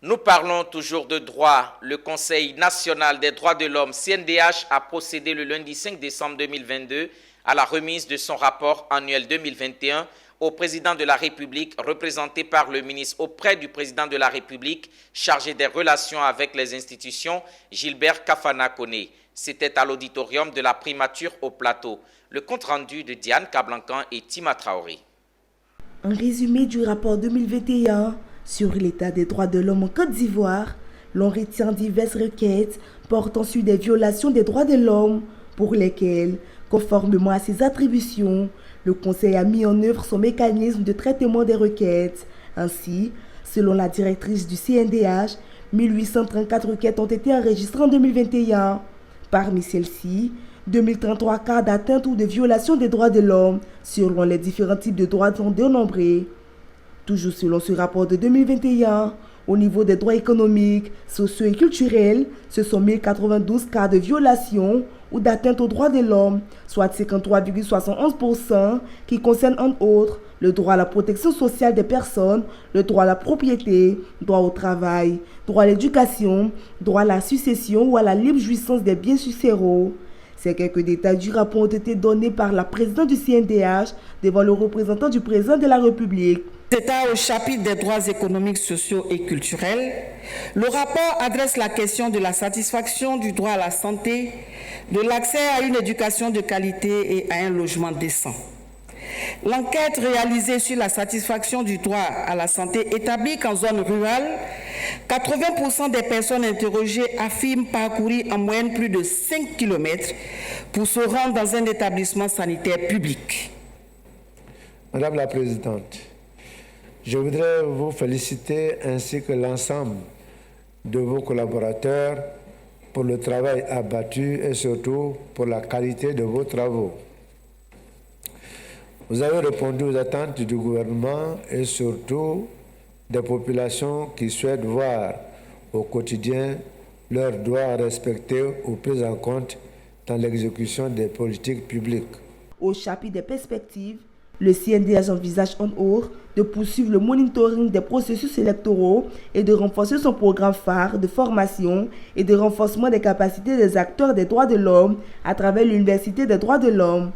Nous parlons toujours de droit. Le Conseil national des droits de l'homme, CNDH, a procédé le lundi 5 décembre 2022 à la remise de son rapport annuel 2021 au président de la République, représenté par le ministre auprès du président de la République, chargé des relations avec les institutions, Gilbert Kafana Koné. C'était à l'auditorium de la primature au Plateau. Le compte-rendu de Diane Kablankan et Tima Traoré. Un résumé du rapport 2021 sur l'état des droits de l'homme en Côte d'Ivoire, l'on retient diverses requêtes portant sur des violations des droits de l'homme pour lesquelles, conformément à ses attributions, le Conseil a mis en œuvre son mécanisme de traitement des requêtes. Ainsi, selon la directrice du CNDH, 1834 requêtes ont été enregistrées en 2021. Parmi celles-ci, 2033 cas d'atteinte ou de violation des droits de l'homme selon les différents types de droits sont dénombrés. Toujours selon ce rapport de 2021, au niveau des droits économiques, sociaux et culturels, ce sont 1092 cas de violation ou d'atteinte aux droits de l'homme, soit 53,71%, qui concernent entre autres le droit à la protection sociale des personnes, le droit à la propriété, droit au travail, droit à l'éducation, droit à la succession ou à la libre jouissance des biens successoraux. Ces quelques détails du rapport ont été donnés par la présidente du CNDH devant le représentant du président de la République. C'est au chapitre des droits économiques, sociaux et culturels. Le rapport adresse la question de la satisfaction du droit à la santé, de l'accès à une éducation de qualité et à un logement décent. L'enquête réalisée sur la satisfaction du droit à la santé établit qu'en zone rurale, 80% des personnes interrogées affirment parcourir en moyenne plus de 5 km pour se rendre dans un établissement sanitaire public. Madame la Présidente, je voudrais vous féliciter ainsi que l'ensemble de vos collaborateurs pour le travail abattu et surtout pour la qualité de vos travaux. Vous avez répondu aux attentes du gouvernement et surtout des populations qui souhaitent voir au quotidien leurs droits respectés ou pris en compte dans l'exécution des politiques publiques. Au chapitre des perspectives, le CNDH envisage en outre de poursuivre le monitoring des processus électoraux et de renforcer son programme phare de formation et de renforcement des capacités des acteurs des droits de l'homme à travers l'Université des droits de l'homme.